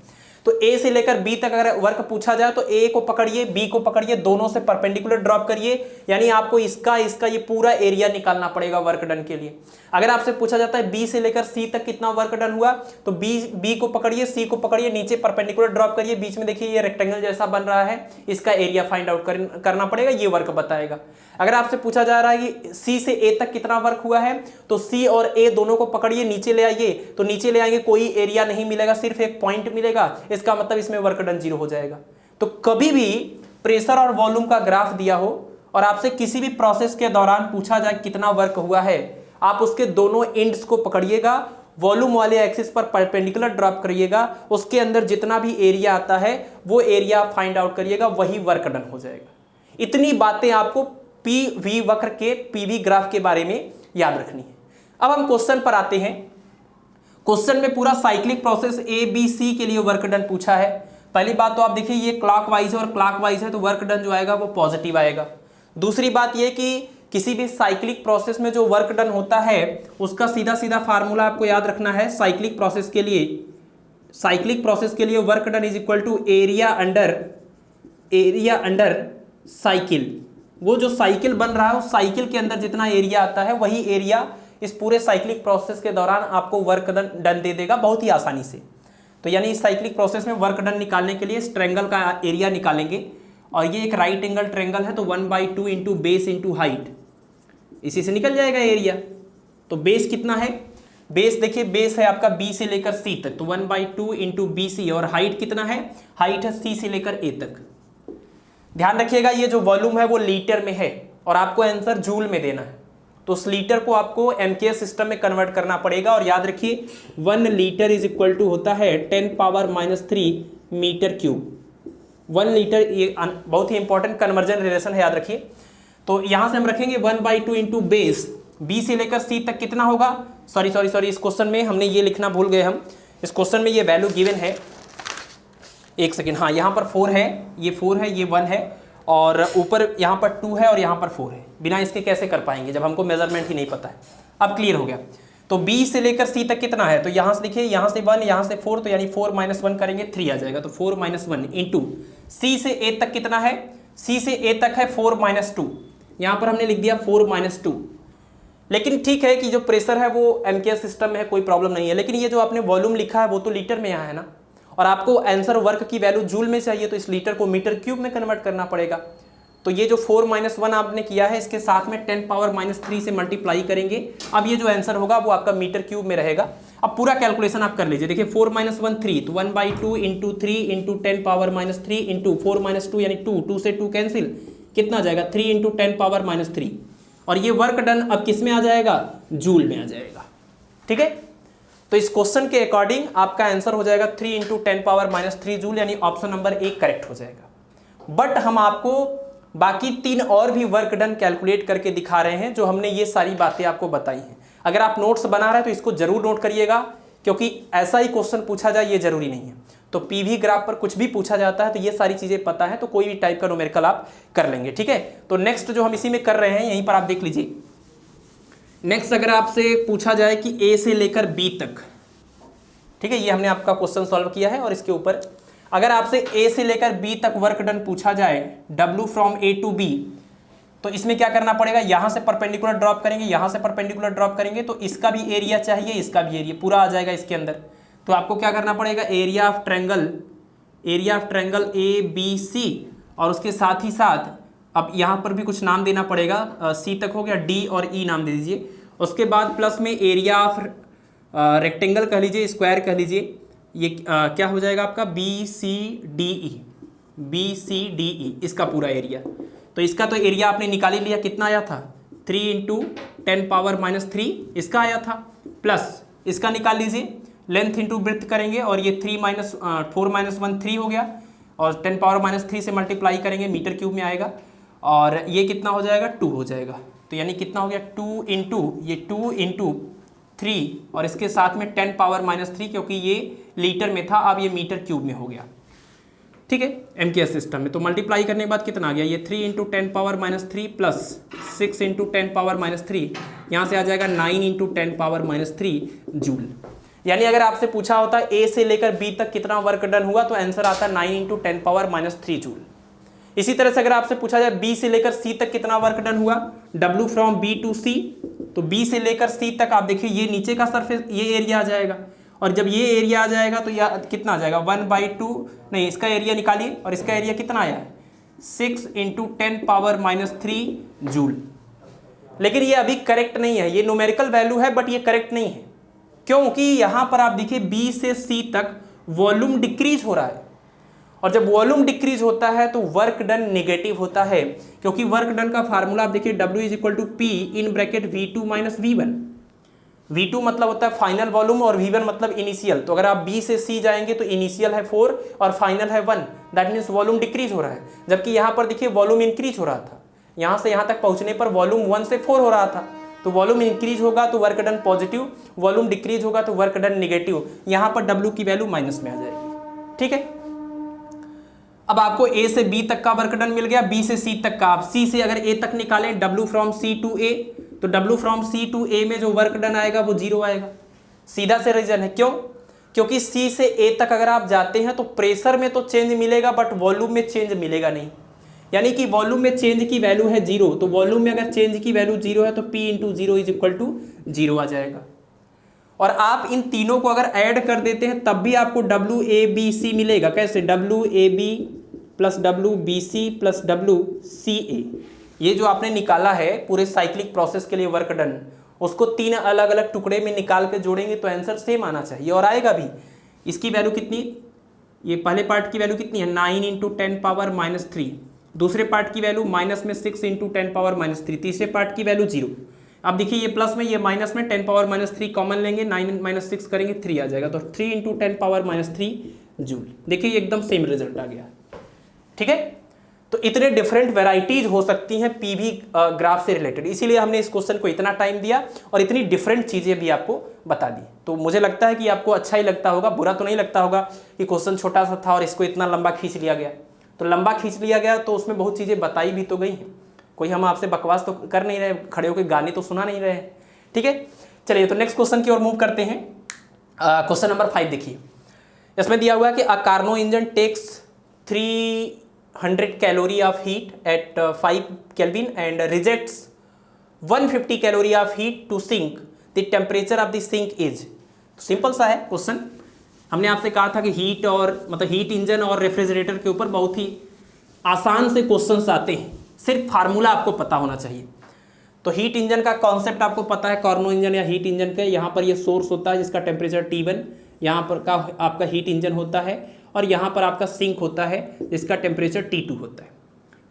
तो ए से लेकर बी तक अगर वर्क पूछा जाए तो ए को पकड़िए, बी को पकड़िए, दोनों से परपेंडिकुलर ड्रॉप करिए, यानी आपको इसका ये पूरा एरिया निकालना पड़ेगा वर्क डन के लिए। अगर आपसे पूछा जाता है बी से लेकर सी तक कितना वर्क डन हुआ, तो बी को पकड़िए, सी को पकड़िए, नीचे परपेंडिकुलर ड्रॉप करिए, बीच में देखिए ये रेक्टेंगल जैसा बन रहा है, इसका एरिया फाइंड आउट करना पड़ेगा, ये वर्क बताएगा। अगर आपसे पूछा जा रहा है कि सी से ए तक कितना वर्क हुआ है, तो सी और ए दोनों को पकड़िए, नीचे ले आइए, तो नीचे ले आएंगे कोई एरिया नहीं मिलेगा, सिर्फ एक पॉइंट मिलेगा, इसका मतलब इसमें वर्क डन 0 हो जाएगा। तो कभी भी प्रेशर और वॉल्यूम का ग्राफ दिया हो और आपसे किसी भी प्रोसेस के दौरान पूछा जाए कितना वर्क हुआ है, आप उसके दोनों एंड्स को पकड़िएगा, वॉल्यूम वाले एक्सिस पर परपेंडिकुलर ड्रॉप करिएगा, उसके अंदर जितना भी एरिया आता है वो एरिया फाइंड आउट करिएगा, वही वर्क डन हो जाएगा। इतनी बातें आपको पीवी वक्र के पीवी ग्राफ के बारे में याद रखनी है। अब हम क्वेश्चन पर आते हैं। क्वेश्चन में पूरा साइक्लिक प्रोसेस ABC के लिए वर्क डन पूछा है। पहली बात तो आप देखिए ये क्लॉकवाइज है और क्लॉकवाइज है तो वर्क डन जो आएगा वो पॉजिटिव आएगा। दूसरी बात ये कि किसी भी साइक्लिक प्रोसेस में जो वर्क डन होता है उसका सीधा सीधा फार्मूला आपको याद रखना है। साइक्लिक प्रोसेस के लिए work done is equal to area under cycle. वो जो साइकिल बन रहा है उस साइकिल के अंदर जितना एरिया आता है वही एरिया इस पूरे साइक्लिक प्रोसेस के दौरान आपको वर्क डन दे देगा बहुत ही आसानी से। तो यानी इस साइक्लिक प्रोसेस में वर्क डन निकालने के लिए इस ट्रायंगल का एरिया निकालेंगे, और ये एक राइट एंगल ट्रायंगल है तो 1/2 इंटू बेस इंटू हाइट, इसी से निकल जाएगा एरिया। तो बेस कितना है, बेस देखिए बेस है आपका बी से लेकर सी तक, तो 1/2 इंटू BC, और हाइट कितना है, हाइट है सी से लेकर ए तक। ध्यान रखिएगा ये जो वॉल्यूम है वो लीटर में है और आपको आंसर जूल में देना है, तो उस लीटर को आपको MKS सिस्टम में कन्वर्ट करना पड़ेगा। और याद रखिए 1 लीटर इज इक्वल टू होता है 10⁻³ मीटर क्यूब। 1 लीटर, ये बहुत ही इंपॉर्टेंट कन्वर्जन रिलेशन है, याद रखिए। तो यहाँ से हम रखेंगे 1/2 इंटू बेस बी से लेकर सी तक कितना होगा, सॉरी इस क्वेश्चन में हमने ये लिखना भूल गए हम, इस क्वेश्चन में ये वैल्यू गिवन है, एक सेकेंड, हाँ यहाँ पर 4 है, ये 4 है, ये 1 है, और ऊपर यहाँ पर 2 है और यहाँ पर 4 है। बिना इसके कैसे कर पाएंगे जब हमको मेजरमेंट ही नहीं पता है। अब क्लियर हो गया। तो B से लेकर C तक कितना है, तो यहाँ से देखिए, यहाँ से 1, यहाँ से 4, तो यानी 4 - 1 करेंगे 3 आ जाएगा। तो 4 - 1 इंटू C से A तक कितना है, C से A तक है 4 - 2, यहाँ पर हमने लिख दिया 4 - 2। लेकिन ठीक है कि जो प्रेशर है वो MKS सिस्टम में है, कोई प्रॉब्लम नहीं है, लेकिन ये जो आपने वॉल्यूम लिखा है वो तो लीटर में यहाँ है ना, और आपको आंसर वर्क की वैल्यू जूल में चाहिए, तो इस लीटर को मीटर क्यूब में कन्वर्ट करना पड़ेगा। तो ये जो 4 - 1 आपने किया है, इसके साथ में 10 - 3 से मल्टीप्लाई करेंगे। अब ये जो आंसर होगा वो आपका मीटर क्यूब में रहेगा। अब पूरा कैलकुलेशन आप कर लीजिए। देखिए 4 - 1 3, तो 1/2 इंटू 3 इंटू 10 - 3 इंटू 4 - 2 यानी 2 से 2 कैंसिल, कितना आ जाएगा 3 इंटू 10 - 3, और ये वर्क डन अब किस में आ जाएगा, जूल में आ जाएगा। ठीक है, तो इस क्वेश्चन के अकॉर्डिंग आपका आंसर हो जाएगा 3 इंटू 10 - 3 जूल, यानी ऑप्शन नंबर 1 करेक्ट हो जाएगा। बट हम आपको बाकी 3 और भी वर्क डन कैलकुलेट करके दिखा रहे हैं, जो हमने ये सारी बातें आपको बताई हैं। अगर आप नोट्स बना रहे हैं तो इसको जरूर नोट करिएगा, क्योंकि ऐसा ही क्वेश्चन पूछा जाए ये जरूरी नहीं है। तो पीवी ग्राफ पर कुछ भी पूछा जाता है तो ये सारी चीजें पता है, तो कोई भी टाइप का न्यूमेरिकल आप कर लेंगे। ठीक है, तो नेक्स्ट जो हम इसी में कर रहे हैं, यहीं पर आप देख लीजिए। नेक्स्ट अगर आपसे पूछा जाए कि ए से लेकर बी तक, ठीक है, ये हमने आपका क्वेश्चन सॉल्व किया है, और इसके ऊपर अगर आपसे ए से लेकर बी तक वर्क डन पूछा जाए, W from A to B, तो इसमें क्या करना पड़ेगा, यहां से परपेंडिकुलर ड्रॉप करेंगे, यहां से परपेंडिकुलर ड्रॉप करेंगे, तो इसका भी एरिया चाहिए, इसका भी एरिया पूरा आ जाएगा इसके अंदर। तो आपको क्या करना पड़ेगा, एरिया ऑफ ट्रायंगल ABC, और उसके साथ ही साथ अब यहाँ पर भी कुछ नाम देना पड़ेगा, C तक हो गया, D और E नाम दे दीजिए। उसके बाद प्लस में एरिया ऑफ रेक्टेंगल कह लीजिए, स्क्वायर कह लीजिए, ये क्या हो जाएगा आपका BCDE, इसका पूरा एरिया। तो इसका तो एरिया आपने निकाल ही लिया, कितना आया था 3 इंटू 10 - 3 इसका आया था, प्लस इसका निकाल लीजिए, लेंथ इंटू ब्रेथ करेंगे, और ये 4 - 1 3 हो गया, और 10 - 3 से मल्टीप्लाई करेंगे, मीटर क्यूब में आएगा, और ये कितना हो जाएगा 2 हो जाएगा। तो यानी कितना हो गया 2 इंटू 3, और इसके साथ में 10 - 3, क्योंकि ये लीटर में था, अब ये मीटर क्यूब में हो गया। ठीक है, MKS सिस्टम में। तो मल्टीप्लाई करने के बाद कितना आ गया, ये 3 इंटू 10 - 3 प्लस 6 इंटू 10 - 3, यहाँ से आ जाएगा 9 इंटू 10 - 3 जूल। यानी अगर आपसे पूछा होता ए से लेकर बी तक कितना वर्क डन हुआ, तो आंसर आता 9 इंटू 10 - 3 जूल। इसी तरह से अगर आपसे पूछा जाए बी से लेकर सी तक कितना वर्क डन हुआ, W from B to C, तो B से लेकर C तक आप देखिए ये नीचे का सरफेस, ये एरिया आ जाएगा, और जब ये एरिया आ जाएगा तो यह कितना आ जाएगा 1/2, नहीं इसका एरिया निकालिए, और इसका एरिया कितना आया है 6 इंटू 10 - 3 जूल। लेकिन ये अभी करेक्ट नहीं है, ये न्यूमेरिकल वैल्यू है बट ये करेक्ट नहीं है, क्योंकि यहाँ पर आप देखिए B से C तक वॉल्यूम डिक्रीज हो रहा है, और जब वॉल्यूम डिक्रीज होता है तो वर्क डन नेगेटिव होता है, क्योंकि वर्क डन का फार्मूला आप देखिए W = P in bracket V2 - V1। V2 मतलब होता है फाइनल वॉल्यूम, और V1 मतलब इनिशियल। तो अगर आप B से C जाएंगे तो इनिशियल है 4 और फाइनल है 1, दैट मीन्स वॉल्यूम डिक्रीज हो रहा है। जबकि यहाँ पर देखिए वॉल्यूम इंक्रीज हो रहा था, यहाँ से यहाँ तक पहुँचने पर वॉल्यूम 1 से 4 हो रहा था। तो वॉल्यूम इंक्रीज होगा तो work done positive, volume decrease होगा तो वर्क डन नेगेटिव। यहाँ पर W की वैल्यू माइनस में आ जाएगी। ठीक है, अब आपको A से B तक का वर्क डन मिल गया, B से C तक का। आप C से अगर A तक निकालें, W from C to A, तो W from C to A में जो वर्क डन आएगा वो 0 आएगा। सीधा से रीजन है, क्यों? क्योंकि C से A तक अगर आप जाते हैं तो प्रेशर में तो चेंज मिलेगा बट वॉल्यूम में चेंज मिलेगा नहीं। यानी कि वॉल्यूम में चेंज की वैल्यू है 0, तो वॉल्यूम में अगर चेंज की वैल्यू 0 है तो P into 0 is equal to 0 आ जाएगा। और आप इन तीनों को अगर ऐड कर देते हैं तब भी आपको WABC मिलेगा। कैसे? WAB plus WBC plus WCA। ये जो आपने निकाला है पूरे साइक्लिक प्रोसेस के लिए वर्क डन, उसको 3 अलग अलग टुकड़े में निकाल के जोड़ेंगे तो आंसर सेम आना चाहिए, और आएगा भी। इसकी वैल्यू कितनी, ये पहले पार्ट की वैल्यू कितनी है 9 इंटू 10⁻³ दूसरे पार्ट की वैल्यू माइनस में 6 इंटू 10⁻³ तीसरे पार्ट की वैल्यू 0। अब देखिए ये प्लस में ये माइनस में 10⁻³ कॉमन लेंगे, 9 - 6 करेंगे 3 आ जाएगा, तो 3 इंटू 10⁻³ जूल। देखिए एकदम सेम रिजल्ट आ गया। ठीक है, तो इतने डिफरेंट वेराइटीज हो सकती हैं पीवी ग्राफ से रिलेटेड, इसीलिए हमने इस क्वेश्चन को इतना टाइम दिया और इतनी डिफरेंट चीज़ें भी आपको बता दी। तो मुझे लगता है कि आपको अच्छा ही लगता होगा, बुरा तो नहीं लगता होगा कि क्वेश्चन छोटा सा था और इसको इतना लंबा खींच लिया गया। तो लंबा खींच लिया गया तो उसमें बहुत चीज़ें बताई भी तो गई हैं, कोई हम आपसे बकवास तो कर नहीं रहे, खड़े होकर गाने तो सुना नहीं रहे। ठीक है, चलिए तो नेक्स्ट क्वेश्चन की ओर मूव करते हैं। क्वेश्चन नंबर 5 देखिए, इसमें दिया हुआ है कि a Carnot engine takes 300 calorie of heat at 5 kelvin and rejects 150 calorie of heat to sink, the temperature of the sink is. Simple सा है क्वेश्चन। हमने आपसे कहा था कि हीट और मतलब हीट इंजन और रेफ्रिजरेटर के ऊपर बहुत ही आसान से क्वेश्चंस आते हैं, सिर्फ फार्मूला आपको पता होना चाहिए। तो हीट इंजन का कॉन्सेप्ट आपको पता है, कार्नो इंजन या हीट इंजन का, यहाँ पर ये सोर्स होता है जिसका टेम्परेचर T1, यहाँ पर का आपका हीट इंजन होता है और यहाँ पर आपका सिंक होता है जिसका टेम्परेचर T2 होता है।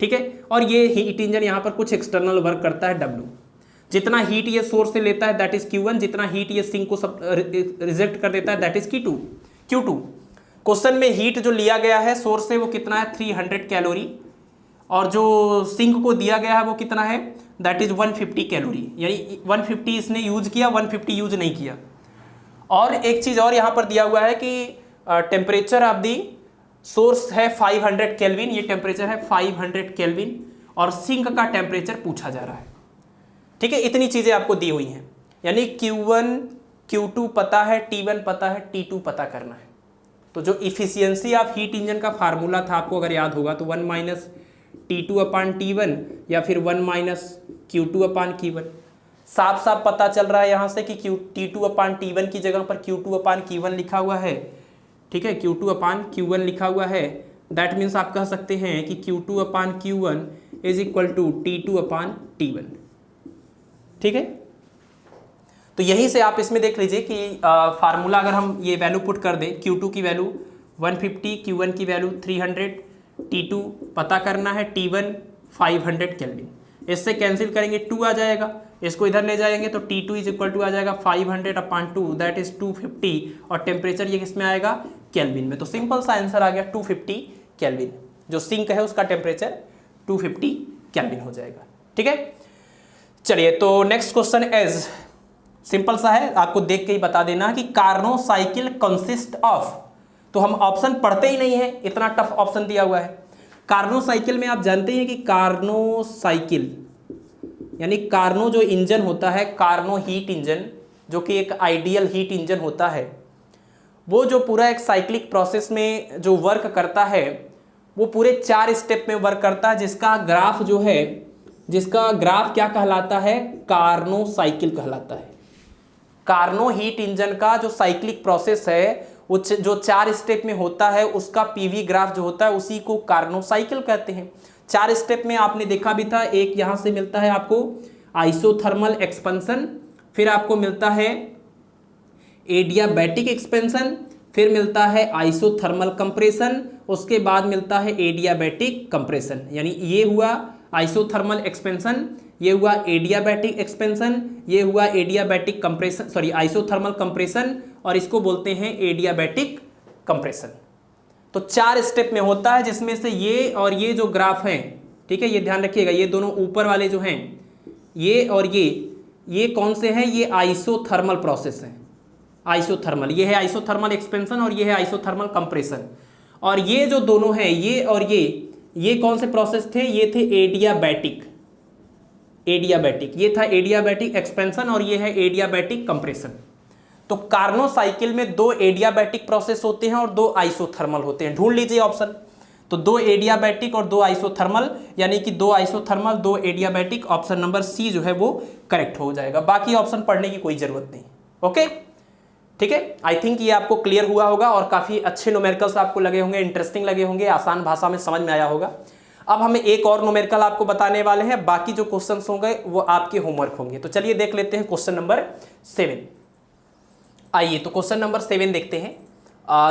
ठीक है, और ये हीट इंजन यहाँ पर कुछ एक्सटर्नल वर्क करता है W। जितना हीट ये सोर्स से लेता है दैट इज Q1, जितना हीट ये सिंक को सब रिजेक्ट कर देता है दैट इज Q2। क्वेश्चन में हीट जो लिया गया है सोर्स से वो कितना है 300 कैलोरी, और जो सिंक को दिया गया है वो कितना है दैट इज 150 कैलोरी, यानी 150 इसने यूज किया, 150 यूज नहीं किया। और एक चीज़ और यहाँ पर दिया हुआ है कि टेम्परेचर ऑफ दी सोर्स है 500 केल्विन, ये टेम्परेचर है 500 केल्विन और सिंक का टेम्परेचर पूछा जा रहा है। ठीक है, इतनी चीज़ें आपको दी हुई हैं, यानी Q1 Q2 पता है, T1 पता है, T2 पता करना है। तो जो इफिशियंसी ऑफ हीट इंजन का फार्मूला था आपको अगर याद होगा तो 1 माइनस T2/T1 या फिर 1 माइनस Q2/Q1। साफ साफ पता चल रहा है यहाँ से कि T2/T1 की जगह पर Q2/Q1 लिखा हुआ है। ठीक है, Q2/Q1 लिखा हुआ है, दैट मीन्स आप कह सकते हैं कि Q2/Q1 is equal to T2/T1। ठीक है, तो यहीं से आप इसमें देख लीजिए कि फार्मूला अगर हम ये वैल्यू पुट कर दें, Q2 की वैल्यू 150, Q1 की वैल्यू 300, T2 पता करना है, T1 500 केल्विन, इससे कैंसिल करेंगे 2 आ जाएगा, इसको इधर ले जाएंगे तो T2 इज इक्वल टू आ जाएगा 500/2 दैट इज 250, और टेम्परेचर ये किस में आएगा केल्विन में। तो सिंपल सा आंसर आ गया 250 केल्विन, जो सिंक है उसका टेम्परेचर 250 केल्विन हो जाएगा। ठीक है, चलिए तो नेक्स्ट क्वेश्चन इज सिंपल सा है, आपको देख के ही बता देना कि कार्नो साइकिल कंसिस्ट ऑफ, तो हम ऑप्शन पढ़ते ही नहीं है, इतना टफ ऑप्शन दिया हुआ है। कार्नो साइकिल में आप जानते हैं कि कार्नो साइकिल यानी कार्नो जो इंजन होता है, कार्नो हीट इंजन जो कि एक आइडियल हीट इंजन होता है, वो जो पूरा एक साइक्लिक प्रोसेस में जो वर्क करता है वो पूरे 4 स्टेप में वर्क करता है, जिसका ग्राफ जो है, जिसका ग्राफ क्या कहलाता है, कार्नो साइकिल कहलाता है। कार्नो हीट इंजन का जो साइक्लिक प्रोसेस है वो जो 4 स्टेप में होता है उसका पीवी ग्राफ जो होता है उसी को कार्नो साइकिल कहते हैं। 4 स्टेप में आपने देखा भी था, एक यहाँ से मिलता है आपको आइसोथर्मल एक्सपेंशन, फिर आपको मिलता है एडियाबैटिक एक्सपेंशन, फिर मिलता है आइसोथर्मल कंप्रेशन, उसके बाद मिलता है एडियाबैटिक कंप्रेशन। यानी ये हुआ आइसोथर्मल एक्सपेंशन, ये हुआ एडियाबैटिक एक्सपेंशन, ये हुआ adiabatic compression, sorry isothermal compression, और इसको बोलते हैं एडियाबैटिक कंप्रेशन। तो 4 स्टेप में होता है, जिसमें से ये और ये जो ग्राफ हैं, ठीक है, ये ध्यान रखिएगा, ये दोनों ऊपर वाले जो हैं, ये और ये कौन से हैं, ये आइसोथर्मल प्रोसेस हैं। आइसोथर्मल, ये है आइसोथर्मल एक्सपेंशन और ये है आइसोथर्मल कंप्रेशन। और ये जो दोनों हैं, ये और ये कौन से प्रोसेस थे, ये थे एडियाबैटिक, ये था एडियाबैटिक एक्सपेंशन और ये है एडियाबैटिक कंप्रेशन। तो कार्नो साइकिल में 2 एडियाबैटिक प्रोसेस होते हैं और 2 आइसोथर्मल होते हैं। ढूंढ लीजिए ऑप्शन, तो 2 एडियाबैटिक और 2 आइसोथर्मल, यानी कि 2 isothermal 2 adiabatic, option number C जो है वो करेक्ट हो जाएगा। बाकी ऑप्शन पढ़ने की कोई जरूरत नहीं। ओके, ठीक है, आई थिंक ये आपको क्लियर हुआ होगा और काफी अच्छे न्यूमेरिकल्स आपको लगे होंगे, इंटरेस्टिंग लगे होंगे, आसान भाषा में समझ में आया होगा। अब हमें एक और न्यूमेरिकल आपको बताने वाले हैं, बाकी जो क्वेश्चंस होंगे वो आपके होमवर्क होंगे। तो चलिए देख लेते हैं क्वेश्चन नंबर 7। आइए तो क्वेश्चन नंबर 7 देखते हैं।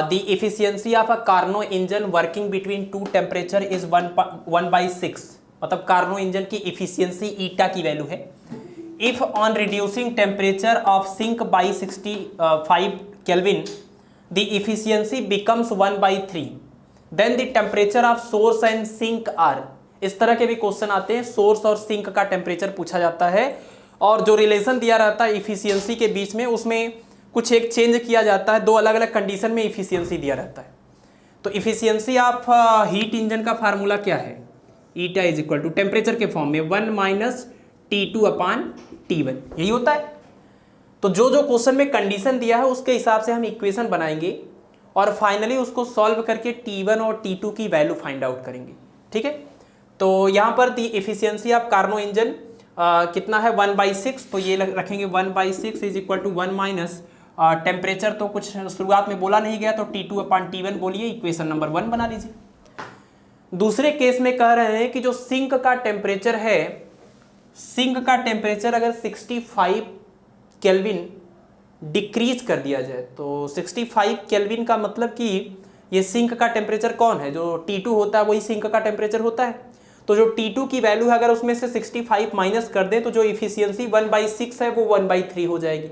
The efficiency of a Carnot engine working between 2 temperature is 1/6, मतलब कार्नो इंजन की इफिशियंसी ईटा की वैल्यू है। If on reducing temperature of sink by 65 kelvin the efficiency becomes 1/3, then the temperature of source and sink are, इस तरह के भी question आते हैं। सोर्स और सिंक का टेम्परेचर पूछा जाता है और जो रिलेशन दिया रहता है इफिशियंसी के बीच में, उसमें कुछ एक चेंज किया जाता है। दो अलग अलग कंडीशन में इफिशियंसी दिया रहता है। तो इफिशियंसी ऑफ हीट इंजन का फार्मूला क्या है? Eta is equal to temperature के फॉर्म में 1 माइनस T2 अपान T1, यही होता है। तो जो जो क्वेश्चन में कंडीशन दिया है उसके हिसाब से हम इक्वेशन बनाएंगे और फाइनली उसको सॉल्व करके T1 और T2 की वैल्यू फाइंड आउट करेंगे। ठीक है, तो यहाँ पर the efficiency of Carnot engine कितना है 1/6, तो ये रखेंगे 1/6 is equal to 1 minus temperature तो कुछ शुरुआत में बोला नहीं गया, तो T2 अपान T1 बोलिए, इक्वेशन नंबर 1 बना लीजिए। दूसरे केस में कह रहे हैं कि जो सिंक का टेम्परेचर है, सिंक का टेम्परेचर अगर 65 केल्विन डिक्रीज कर दिया जाए, तो 65 केल्विन का मतलब कि ये सिंक का टेम्परेचर कौन है? जो T2 होता है वही सिंक का टेम्परेचर होता है। तो जो T2 की वैल्यू है अगर उसमें से 65 माइनस कर दें तो जो इफिशियंसी 1/6 है वो 1/3 हो जाएगी।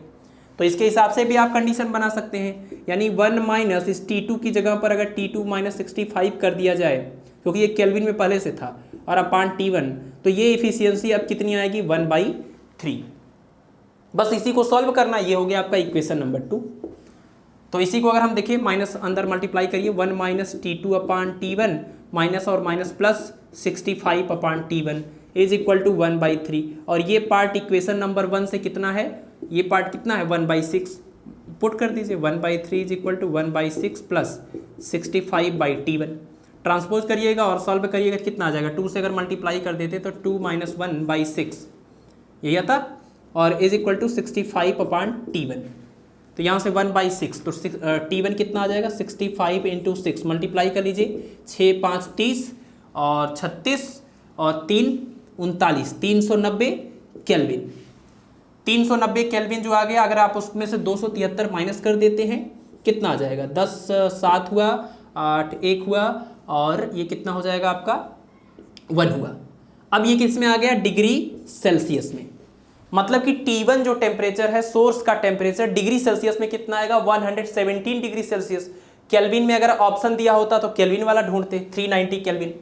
तो इसके हिसाब से भी आप कंडीशन बना सकते हैं, यानी 1 माइनस इस T2 की जगह पर अगर T2 माइनस 65 कर दिया जाए, क्योंकि ये केल्विन में पहले से था, और अपान T1, तो ये इफिशियंसी अब कितनी आएगी 1/3। बस इसी को सॉल्व करना, ये हो गया आपका इक्वेशन नंबर 2। तो इसी को अगर हम देखिए माइनस अंदर मल्टीप्लाई करिए, 1 minus T2 upon T1 minus और minus plus 65 upon T1 is equal to 1/3। और ये पार्ट इक्वेशन नंबर 1 से कितना है? ये पार्ट कितना है 1/6, पुट कर दीजिए 1/3 is equal to 1/6 plus 65/T1। Transpose करिएगा और सॉल्व करिएगा, कितना आ जाएगा? 2 से अगर मल्टीप्लाई कर देते तो 2 माइनस 1/6 यही आता, और is equal to 65 upon T1। तो यहाँ से 1/6, तो T1 कितना आ जाएगा? 65 इंटू 6 मल्टीप्लाई कर लीजिए, 6 5 30 और 36 और 3 39, 390 केल्विन। 390 केल्विन जो आ गया, अगर आप उसमें से 273 माइनस कर देते हैं कितना आ जाएगा? 10 7 हुआ, 8 1 हुआ, और ये कितना हो जाएगा आपका 1 हुआ। अब ये किस में आ गया? डिग्री सेल्सियस में। मतलब कि T1 जो टेम्परेचर है, सोर्स का टेम्परेचर डिग्री सेल्सियस में कितना आएगा? 117 डिग्री सेल्सियस। केल्विन में अगर ऑप्शन दिया होता तो केल्विन वाला ढूंढते, 390 केल्विन।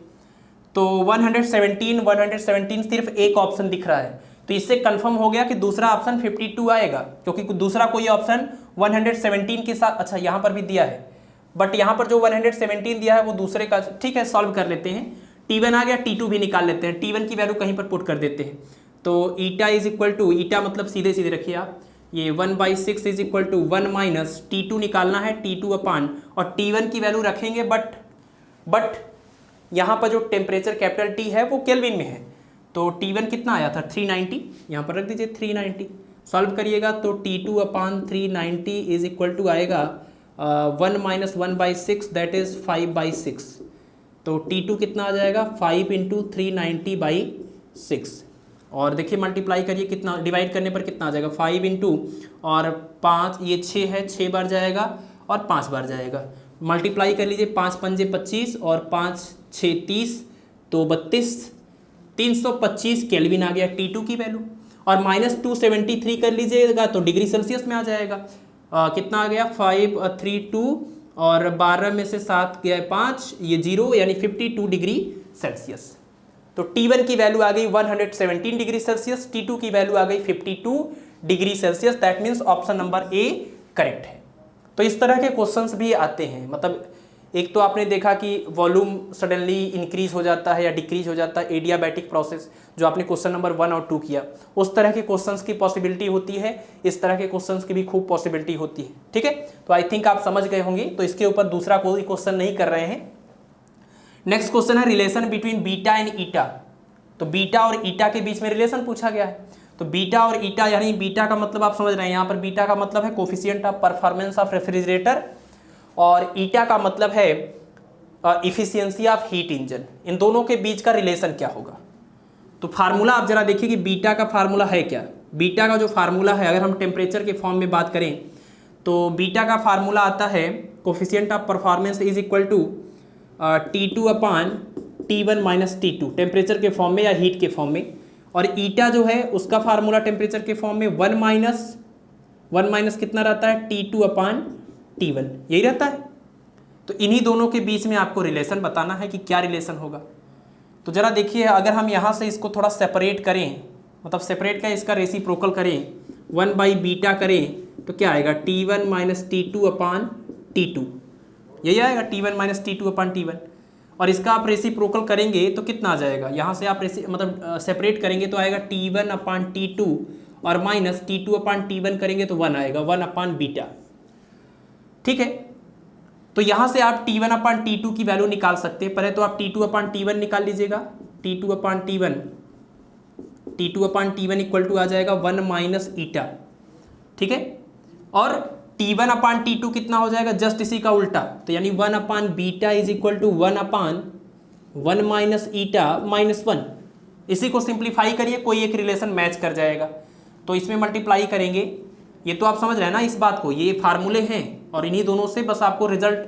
तो 117 सिर्फ एक ऑप्शन दिख रहा है, तो इससे कंफर्म हो गया कि दूसरा ऑप्शन 52 आएगा, क्योंकि दूसरा कोई ऑप्शन 117 के साथ, अच्छा यहाँ पर भी दिया है, बट यहाँ पर जो 117 दिया है वो दूसरे का। ठीक है, सॉल्व कर लेते हैं। T1 आ गया, T2 भी निकाल लेते हैं। T1 की वैल्यू कहीं पर पुट कर देते हैं, तो ईटा इज इक्वल टू, ईटा मतलब सीधे सीधे रखिए आप, ये 1/6 is equal to 1 minus T2 निकालना है, T2 अपान, और T1 की वैल्यू रखेंगे, बट यहाँ पर जो टेम्परेचर कैपिटल T है वो केल्विन में है, तो T1 कितना आया था 390, यहाँ पर रख दीजिए 390। सॉल्व करिएगा तो T2 upon 390 is equal to आएगा 1 माइनस 1/6 दैट इज 5/6। तो T2 कितना आ जाएगा? 5 इंटू 390/6। और देखिए मल्टीप्लाई करिए, कितना डिवाइड करने पर कितना आ जाएगा? 5 इंटू और 5, ये 6 है, 6 बार जाएगा और 5 बार जाएगा। मल्टीप्लाई कर लीजिए, 5 पंजे 25 और 5 6 30, तो 32, 325 केल्विन आ गया T2 की वैल्यू। और माइनस 273 कर लीजिएगा तो डिग्री सेल्सियस में आ जाएगा। कितना आ गया? 532 और 12 में से 7 गया 5, ये 0, यानी 52 डिग्री सेल्सियस। तो T1 की वैल्यू आ गई 117 डिग्री सेल्सियस, T2 की वैल्यू आ गई 52 degree Celsius. That means option number A correct है। तो इस तरह के क्वेश्चंस भी आते हैं, मतलब एक तो आपने देखा कि वॉल्यूम सडनली इंक्रीज हो जाता है या डिक्रीज हो जाता है, एडियाबैटिक प्रोसेस, जो आपने क्वेश्चन नंबर 1 और 2 किया, उस तरह के क्वेश्चंस की पॉसिबिलिटी होती है। इस तरह के क्वेश्चंस की भी खूब पॉसिबिलिटी होती है। ठीक है, तो आई थिंक आप समझ गए होंगे, तो इसके ऊपर दूसरा कोई क्वेश्चन नहीं कर रहे हैं। नेक्स्ट क्वेश्चन है रिलेशन बिटवीन बीटा एंड ईटा। तो बीटा और ईटा के बीच में रिलेशन पूछा गया है। तो बीटा और ईटा, यानी बीटा का मतलब आप समझ रहे हैं, यहाँ पर बीटा का मतलब है coefficient of performance of refrigerator, और ईटा का मतलब है इफिशियंसी ऑफ हीट इंजन। इन दोनों के बीच का रिलेशन क्या होगा? तो फार्मूला आप जरा देखिए कि बीटा का फार्मूला है क्या। बीटा का जो फार्मूला है, अगर हम टेम्परेचर के फॉर्म में बात करें तो बीटा का फार्मूला आता है coefficient of performance is equal to T2 upon T1 minus T2, temperature के फॉर्म में या हीट के फॉर्म में। और ईटा जो है उसका फार्मूला टेम्परेचर के फॉर्म में 1 माइनस कितना रहता है? T2 अपान T1, यही रहता है। तो इन्हीं दोनों के बीच में आपको रिलेशन बताना है कि क्या रिलेशन होगा। तो ज़रा देखिए, अगर हम यहाँ से इसको थोड़ा सेपरेट करें, मतलब सेपरेट का इसका रेसिप्रोकल करें, 1/β करें तो क्या आएगा, T1 माइनस T2/T2, यही आएगा T1 - T2/T1। और इसका आप रेसिप्रोकल करेंगे तो कितना आ जाएगा, यहाँ से आप मतलब सेपरेट करेंगे तो आएगा T1/T2 और माइनस T2/T1 करेंगे तो 1 आएगा, 1/β। ठीक है, तो यहाँ से आप T1/T2 की वैल्यू निकाल सकते हैं। पहले तो आप T2/T1 निकाल लीजिएगा, T2/T1 इक्वल टू आ जाएगा 1 माइनस ईटा। ठीक है, और T1/T2 कितना हो जाएगा, जस्ट इसी का उल्टा, तो यानी 1/β is equal to 1/1 minus eta minus 1। इसी को सिंप्लीफाई करिए, कोई एक रिलेशन मैच कर जाएगा, तो इसमें मल्टीप्लाई करेंगे। ये तो आप समझ रहे हैं ना इस बात को, ये फार्मूले हैं और इन्हीं दोनों से बस आपको रिजल्ट,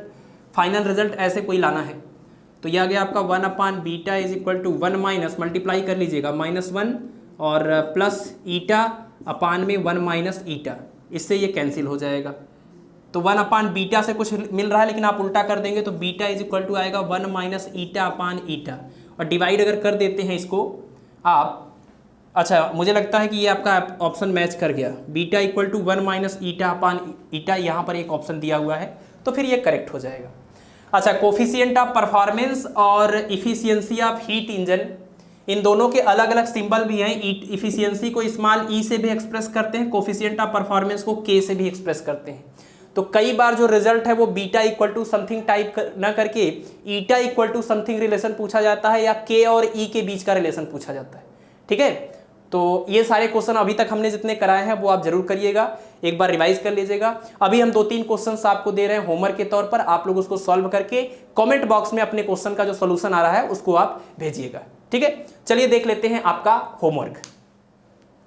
फाइनल रिजल्ट ऐसे कोई लाना है। तो ये आ गया आपका 1/β is equal to 1 minus, multiply कर लीजिएगा, -1 और प्लस ईटा अपान में 1 माइनस ईटा, इससे ये कैंसिल हो जाएगा। तो 1/β से कुछ मिल रहा है लेकिन आप उल्टा कर देंगे तो बीटा इज इक्वल टू आएगा 1 माइनस ईटा अपान ईटा, और डिवाइड अगर कर देते हैं इसको आप, अच्छा मुझे लगता है कि ये आपका ऑप्शन मैच कर गया, beta equal to 1 minus eta अपान ईटा, यहाँ पर एक ऑप्शन दिया हुआ है, तो फिर ये करेक्ट हो जाएगा। अच्छा, कोफिशिएंट ऑफ परफॉर्मेंस और इफिशियंसी ऑफ हीट इंजन, इन दोनों के अलग अलग सिंबल भी हैं। इफिशियंसी को स्मॉल ई से भी एक्सप्रेस करते हैं, कोफिशिएंट ऑफ परफॉर्मेंस को के से भी एक्सप्रेस करते हैं। तो कई बार जो रिजल्ट है वो beta equal to something type ना करके eta equal to something relation पूछा जाता है, या के और ई के बीच का रिलेशन पूछा जाता है। ठीक है, तो ये सारे क्वेश्चन अभी तक हमने जितने कराए हैं वो आप जरूर करिएगा, एक बार रिवाइज कर लीजिएगा। अभी हम 2-3 क्वेश्चंस आपको दे रहे हैं होमवर्क के तौर पर, आप लोग उसको सॉल्व करके कमेंट बॉक्स में अपने क्वेश्चन का जो सोल्यूशन आ रहा है उसको आप भेजिएगा। ठीक है, चलिए देख लेते हैं आपका होमवर्क।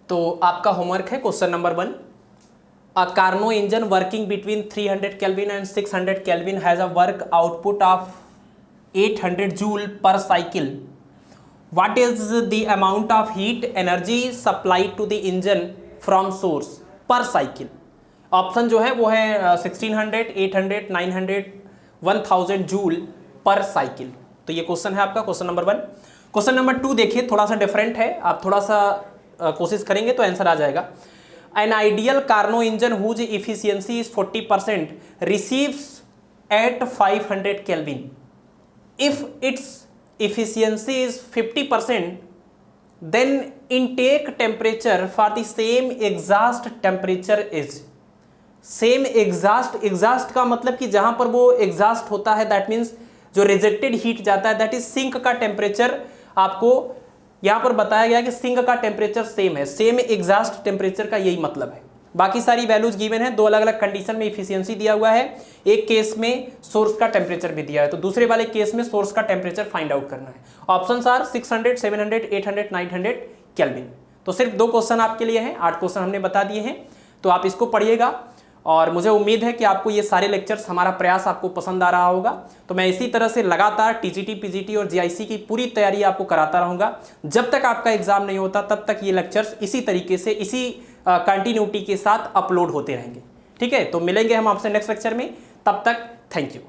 तो आपका होमवर्क है question number 1, a Carnot engine working between 300 kelvin and 600 kelvin has a work output of 800 joule per cycle. What is the amount of heat energy supplied to the engine from source per cycle? Option जो है वो है 1600, 800, 900, 1000 joule per cycle. तो ये question है आपका question number 1। Question number 2 देखिए, थोड़ा सा डिफरेंट है, आप थोड़ा सा कोशिश करेंगे तो आंसर आ जाएगा। An ideal Carnot engine whose efficiency is 40% receives at 500 Kelvin. If its efficiency is 50%, then intake temperature for the same exhaust temperature is same exhaust का मतलब कि जहां पर वो एग्जॉस्ट होता है, दैट मीन्स जो रिजेक्टेड हीट जाता है, दैट इज सिंक का टेम्परेचर। आपको यहां पर बताया गया कि सिंक का टेम्परेचर सेम है, सेम एग्जॉस्ट टेम्परेचर का यही मतलब है। बाकी सारी वैल्यूज गिवन है, 2 अलग अलग कंडीशन में इफिशियंसी दिया हुआ है, एक केस में सोर्स का टेम्परेचर भी दिया है, तो दूसरे वाले केस में सोर्स का टेम्परेचर फाइंड आउट करना है। Options are 600, 700, 800, 900 kelvin. तो सिर्फ 2 क्वेश्चन आपके लिए हैं, 8 क्वेश्चन हमने बता दिए हैं, तो आप इसको पढ़िएगा। और मुझे उम्मीद है कि आपको ये सारे लेक्चर्स, हमारा प्रयास आपको पसंद आ रहा होगा। तो मैं इसी तरह से लगातार टीजीटी, पीजीटी और जीआईसी की पूरी तैयारी आपको कराता रहूँगा। जब तक आपका एग्जाम नहीं होता तब तक ये लेक्चर्स इसी तरीके से, इसी कंटिन्यूटी के साथ अपलोड होते रहेंगे। ठीक है, तो मिलेंगे हम आपसे नेक्स्ट लेक्चर में, तब तक थैंक यू।